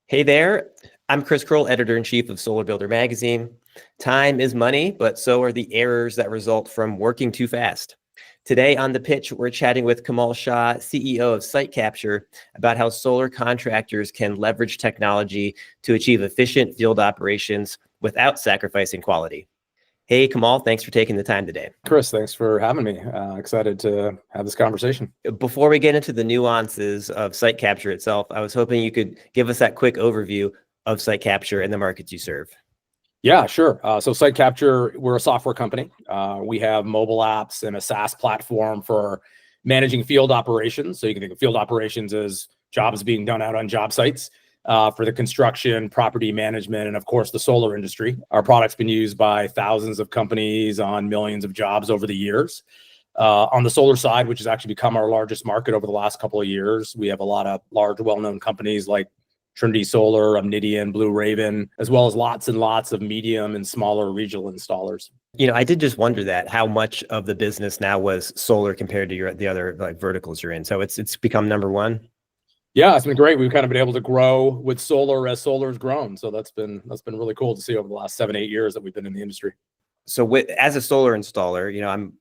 Hey there, I'm Chris Kroll, editor-in-chief of Solar Builder magazine. Time is money, but so are the errors that result from working too fast. Today on The Pitch, we're chatting with Kamal Shah, CEO of SiteCapture, about how solar contractors can leverage technology to achieve efficient field operations without sacrificing quality. Hey, Kamal, thanks for taking the time today. Chris, thanks for having me. Excited to have this conversation. Before we get into the nuances of SiteCapture itself, I was hoping you could give us that quick overview of SiteCapture and the markets you serve. Yeah, sure. So SiteCapture, we're a software company. We have mobile apps and a SaaS platform for managing field operations. So you can think of field operations as jobs being done out on job sites for the construction, property management, and of course, the solar industry. Our product's been used by thousands of companies on millions of jobs over the years. On the solar side, which has actually become our largest market over the last couple of years, we have a lot of large, well-known companies like Trinity Solar, Omnidian, Blue Raven, as well as lots and lots of medium and smaller regional installers. You know, I did just wonder that how much of the business now was solar compared to the other like verticals you're in. So it's become number one. Yeah, it's been great. We've kind of been able to grow with solar as solar's grown. So that's been really cool to see over the last 7-8 years that we've been in the industry. So as a solar installer, you know, I'm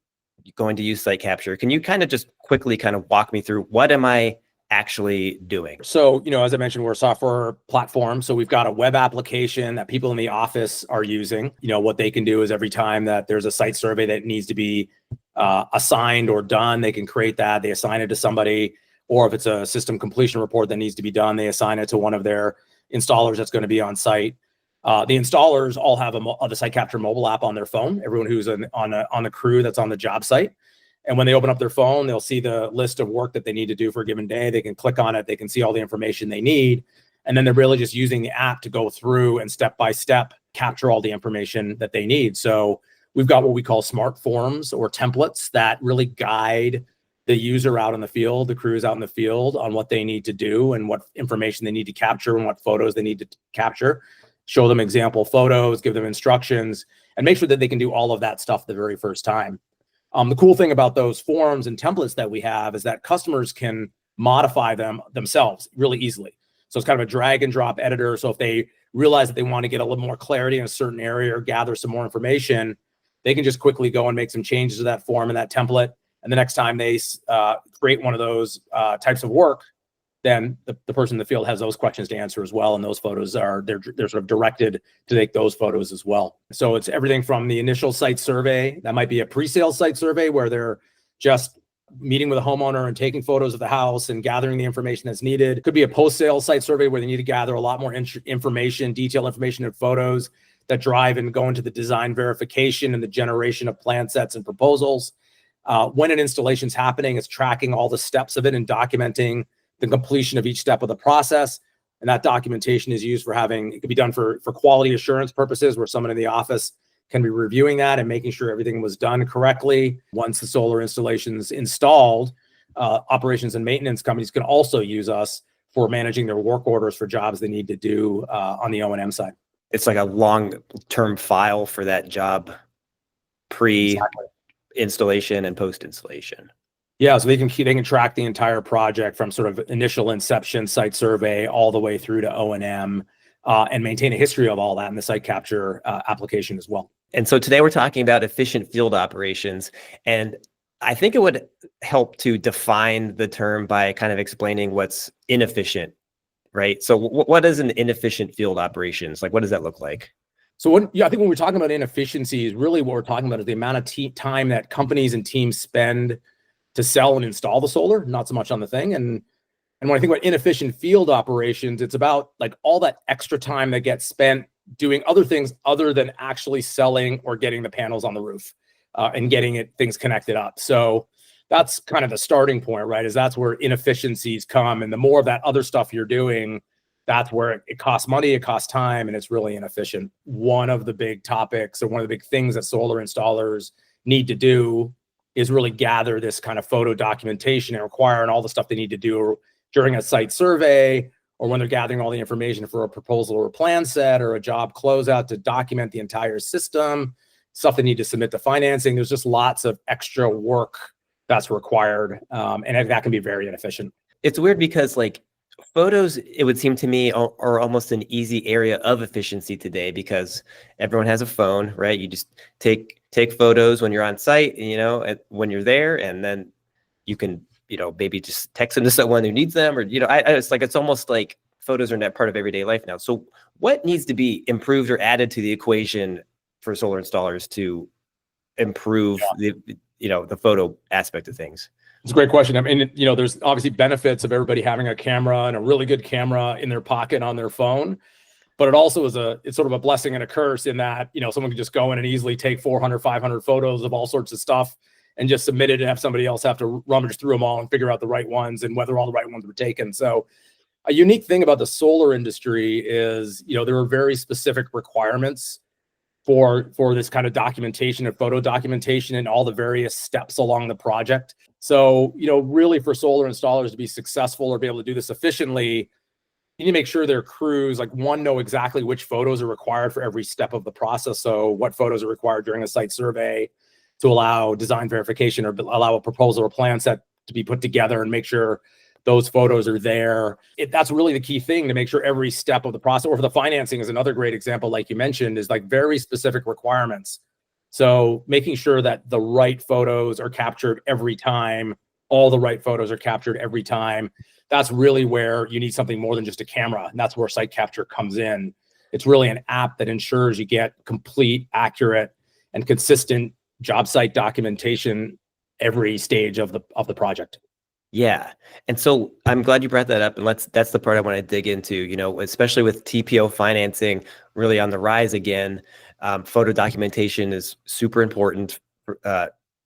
going to use SiteCapture. Can you kind of just quickly kind of walk me through what am I actually doing? So, as I mentioned, we're a software platform. So we've got a web application that people in the office are using. What they can do is every time that there's a site survey that needs to be assigned or done, they can create that. They assign it to somebody, or if it's a system completion report that needs to be done, they assign it to one of their installers that's going to be on site. The installers all have the SiteCapture mobile app on their phone. Everyone who's on the crew that's on the job site. And when they open up their phone, they'll see the list of work that they need to do for a given day. They can click on it. They can see all the information they need. And then they're really just using the app to go through and step by step capture all the information that they need. So we've got what we call smart forms or templates that really guide the user out in the field, the crews out in the field, on what they need to do and what information they need to capture and what photos they need to capture. Show them example photos, give them instructions, and make sure that they can do all of that stuff the very first time. The cool thing about those forms and templates that we have is that customers can modify them themselves really easily. So it's kind of a drag and drop editor. So if they realize that they want to get a little more clarity in a certain area or gather some more information, they can just quickly go and make some changes to that form and that template. And the next time they create one of those types of work, then the person in the field has those questions to answer as well. And those photos they're sort of directed to take those photos as well. So it's everything from the initial site survey. That might be a pre-sale site survey where they're just meeting with a homeowner and taking photos of the house and gathering the information that's needed. It could be a post-sale site survey where they need to gather a lot more information, detailed information and photos that drive and go into the design verification and the generation of plan sets and proposals. When an installation's happening, it's tracking all the steps of it and documenting the completion of each step of the process. And that documentation is used for it could be done for quality assurance purposes, where someone in the office can be reviewing that and making sure everything was done correctly. Once the solar installation's installed, operations and maintenance companies can also use us for managing their work orders for jobs they need to do on the O&M side. It's like a long-term file for that job pre-installation and post-installation. Yeah, so they can track the entire project from sort of initial inception, site survey, all the way through to O&M, and maintain a history of all that in the SiteCapture application as well. And so today we're talking about efficient field operations, and I think it would help to define the term by kind of explaining what's inefficient, right? So what is an inefficient field operations? Like, what does that look like? So I think when we're talking about inefficiencies, really what we're talking about is the amount of time that companies and teams spend to sell and install the solar, not so much on the thing. And when I think about inefficient field operations, it's about like all that extra time that gets spent doing other things other than actually selling or getting the panels on the roof and getting things connected up. So that's kind of the starting point, right? That's where inefficiencies come. And the more of that other stuff you're doing, that's where it costs money, it costs time, and it's really inefficient. One of the big topics or one of the big things that solar installers need to do is really gather this kind of photo documentation and requiring all the stuff they need to do during a site survey, or when they're gathering all the information for a proposal or a plan set or a job closeout to document the entire system, stuff they need to submit to financing. There's just lots of extra work that's required, and that can be very inefficient. It's weird because like Photos, it would seem to me, are almost an easy area of efficiency today because everyone has a phone, right? You just take photos when you're on site, when you're there, and then you can, maybe just text them to someone who needs them, or it's like it's almost like photos are not part of everyday life now. So, what needs to be improved or added to the equation for solar installers to improve the photo aspect of things? It's a great question. I mean, there's obviously benefits of everybody having a camera and a really good camera in their pocket on their phone, but it also is it's sort of a blessing and a curse in that, someone can just go in and easily take 400, 500 photos of all sorts of stuff and just submit it and have somebody else have to rummage through them all and figure out the right ones and whether all the right ones were taken. So a unique thing about the solar industry is, there are very specific requirements for this kind of documentation and photo documentation and all the various steps along the project. So, really for solar installers to be successful or be able to do this efficiently, you need to make sure their crews, know exactly which photos are required for every step of the process. So what photos are required during a site survey to allow design verification or allow a proposal or plan set to be put together and make sure those photos are there. That's really the key thing, to make sure every step of the process. Or for the financing is another great example, like you mentioned, is very specific requirements. So making sure that the right photos are captured every time, all the right photos are captured every time. That's really where you need something more than just a camera. And that's where SiteCapture comes in. It's really an app that ensures you get complete, accurate, and consistent job site documentation every stage of the project. Yeah. And so I'm glad you brought that up. And that's the part I want to dig into, especially with TPO financing really on the rise again. Photo documentation is super important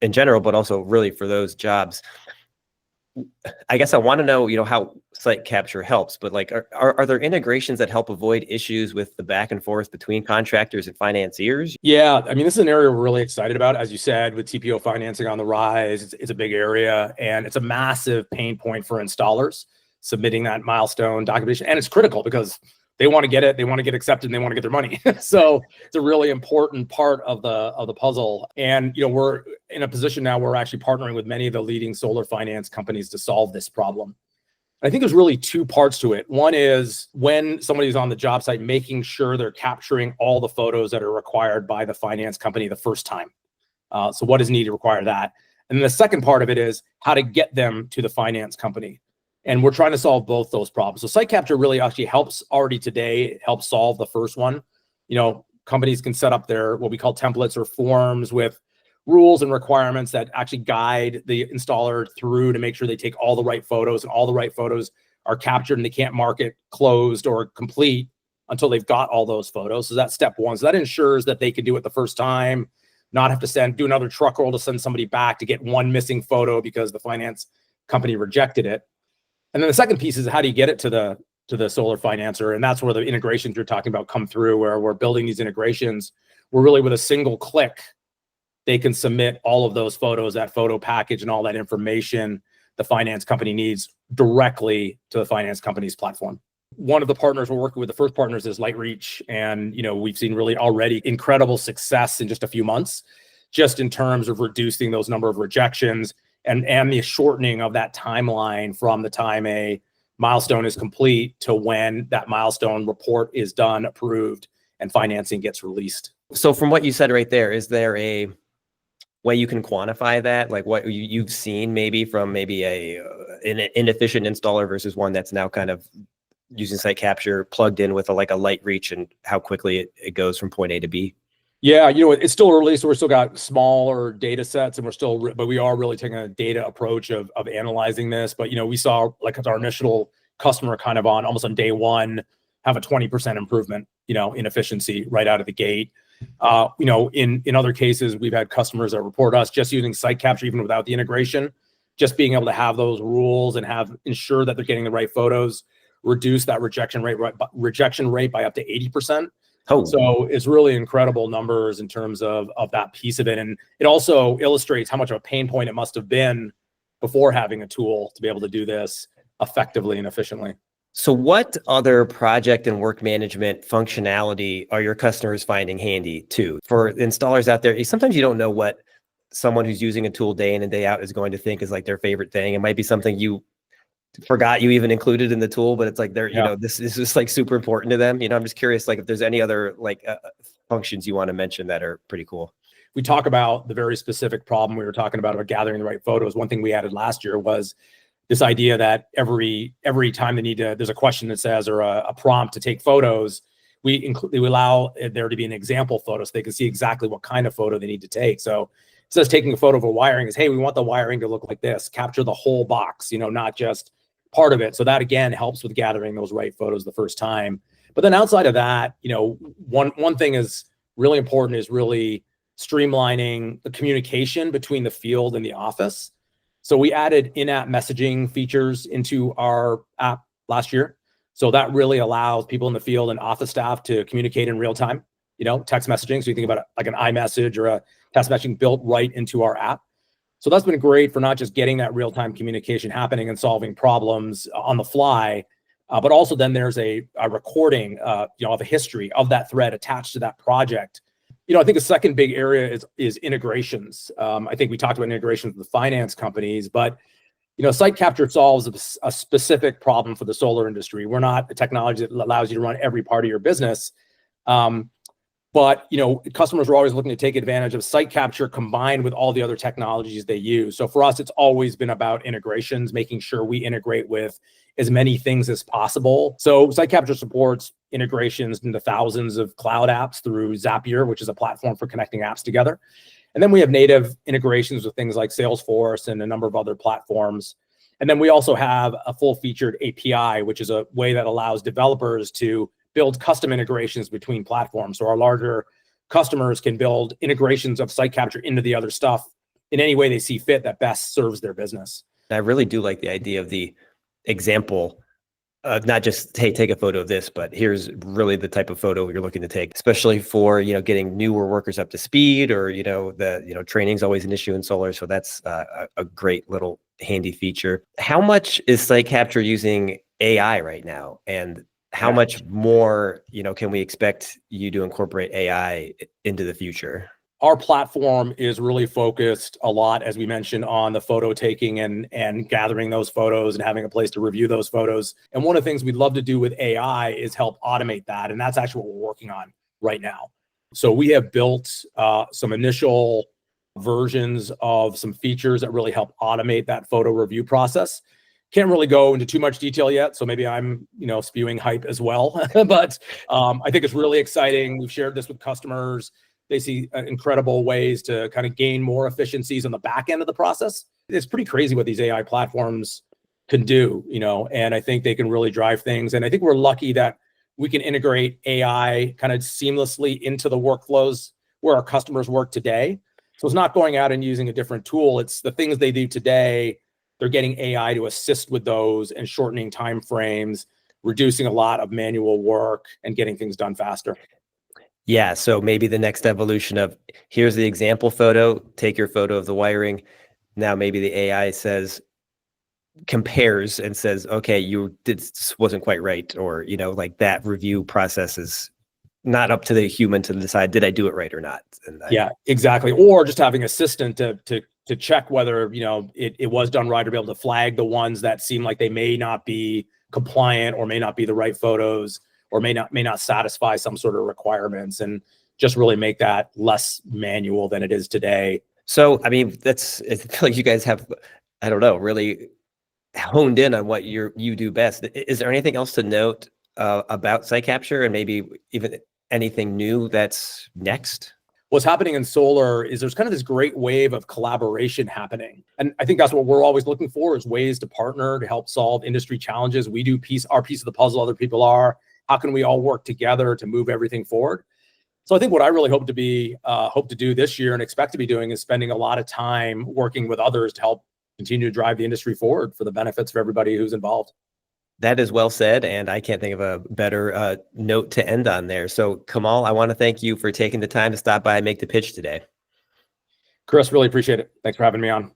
in general, but also really for those jobs. I guess I want to know, how SiteCapture helps, but are there integrations that help avoid issues with the back and forth between contractors and financiers? Yeah, I mean, this is an area we're really excited about. As you said, with TPO financing on the rise, it's a big area and it's a massive pain point for installers submitting that milestone documentation. And it's critical because they want to get it, they want to get accepted, and they want to get their money. So it's a really important part of the puzzle. And we're in a position now where we're actually partnering with many of the leading solar finance companies to solve this problem. I think there's really two parts to it. One is when somebody's on the job site, making sure they're capturing all the photos that are required by the finance company the first time. So what is needed to require that? And then the second part of it is how to get them to the finance company. And we're trying to solve both those problems. So SiteCapture really actually helps already today, help solve the first one. Companies can set up their what we call templates or forms with rules and requirements that actually guide the installer through to make sure they take all the right photos and all the right photos are captured, and they can't mark it closed or complete until they've got all those photos. So that's step one. So that ensures that they can do it the first time, not have to do another truck roll to send somebody back to get one missing photo because the finance company rejected it. And then the second piece is how do you get it to the solar financer? And that's where the integrations you're talking about come through, where we're building these integrations. We're really, with a single click, they can submit all of those photos, that photo package and all that information the finance company needs directly to the finance company's platform. One of the partners we're working with, the first partners, is LightReach. And, we've seen really already incredible success in just a few months, just in terms of reducing those number of rejections and the shortening of that timeline from the time a milestone is complete to when that milestone report is done, approved, and financing gets released. So from what you said right there, is there a way you can quantify that? Like what you've seen maybe from an inefficient installer versus one that's now kind of using SiteCapture plugged in with a LightReach, and how quickly it goes from point A to B? Yeah, it's still early, so we're still got smaller data sets, and but we are really taking a data approach of analyzing this. But we saw our initial customer kind of almost on day one have a 20% improvement, in efficiency right out of the gate. In other cases, we've had customers that report us just using SiteCapture, even without the integration, just being able to have those rules and ensure that they're getting the right photos, reduce that rejection rate by up to 80%. Oh. So it's really incredible numbers in terms of that piece of it. And it also illustrates how much of a pain point it must have been before having a tool to be able to do this effectively and efficiently. So what other project and work management functionality are your customers finding handy too? For installers out there, sometimes you don't know what someone who's using a tool day in and day out is going to think is their favorite thing. It might be something you forgot you even included in the tool, but it's like they're, Yeah. this is just like super important to them. I'm just curious, like if there's any other like functions you want to mention that are pretty cool. We talk about the very specific problem we were talking about gathering the right photos. One thing we added last year was this idea that every time there's a question that says, or a prompt to take photos, we allow there to be an example photo so they can see exactly what kind of photo they need to take. So it says taking a photo of a wiring is, hey, we want the wiring to look like this. Capture the whole box, not just part of it. So that again helps with gathering those right photos the first time. But then outside of that, one thing is really important is really streamlining the communication between the field and the office. So we added in-app messaging features into our app last year. So that really allows people in the field and office staff to communicate in real time, text messaging. So you think about it like an iMessage or a text messaging built right into our app. So that's been great for not just getting that real-time communication happening and solving problems on the fly, but also then there's a recording, of a history of that thread attached to that project. I think a second big area is integrations. I think we talked about integrations with the finance companies, but SiteCapture solves a specific problem for the solar industry. We're not a technology that allows you to run every part of your business. But customers are always looking to take advantage of SiteCapture combined with all the other technologies they use. So for us, it's always been about integrations, making sure we integrate with as many things as possible. So SiteCapture supports integrations into thousands of cloud apps through Zapier, which is a platform for connecting apps together. And then we have native integrations with things like Salesforce and a number of other platforms. And then we also have a full-featured API, which is a way that allows developers to build custom integrations between platforms. So our larger customers can build integrations of SiteCapture into the other stuff in any way they see fit that best serves their business. I really do like the idea of the example of not just, hey, take a photo of this, but here's really the type of photo you're looking to take, especially for, getting newer workers up to speed, or, training is always an issue in solar. So that's a great little handy feature. How much is SiteCapture using AI right now? And how much more, can we expect you to incorporate AI into the future? Our platform is really focused a lot, as we mentioned, on the photo taking and gathering those photos and having a place to review those photos. And one of the things we'd love to do with AI is help automate that. And that's actually what we're working on right now. So we have built some initial versions of some features that really help automate that photo review process. Can't really go into too much detail yet, so maybe I'm, spewing hype as well. But I think it's really exciting. We've shared this with customers. They see incredible ways to kind of gain more efficiencies on the back end of the process. It's pretty crazy what these AI platforms can do, and I think they can really drive things. And I think we're lucky that we can integrate AI kind of seamlessly into the workflows where our customers work today. So it's not going out and using a different tool. It's the things they do today. They're getting AI to assist with those and shortening timeframes, reducing a lot of manual work and getting things done faster. Yeah, so maybe the next evolution of, here's the example photo, take your photo of the wiring. Now maybe the AI compares and says, okay, this wasn't quite right, or like that review process is not up to the human to decide, did I do it right or not? Yeah, exactly. Or just having assistant to check whether it was done right, or be able to flag the ones that seem like they may not be compliant or may not be the right photos, or may not satisfy some sort of requirements, and just really make that less manual than it is today. So, I mean, I feel like you guys have, I don't know, really honed in on what you do best. Is there anything else to note about SiteCapture, and maybe even anything new that's next? What's happening in solar is there's kind of this great wave of collaboration happening. And I think that's what we're always looking for, is ways to partner to help solve industry challenges. We do our piece of the puzzle, other people are. How can we all work together to move everything forward? So I think what I really hope to do this year and expect to be doing is spending a lot of time working with others to help continue to drive the industry forward for the benefits of everybody who's involved. That is well said, and I can't think of a better note to end on there. So, Kamal, I want to thank you for taking the time to stop by and make the pitch today. Chris, really appreciate it. Thanks for having me on.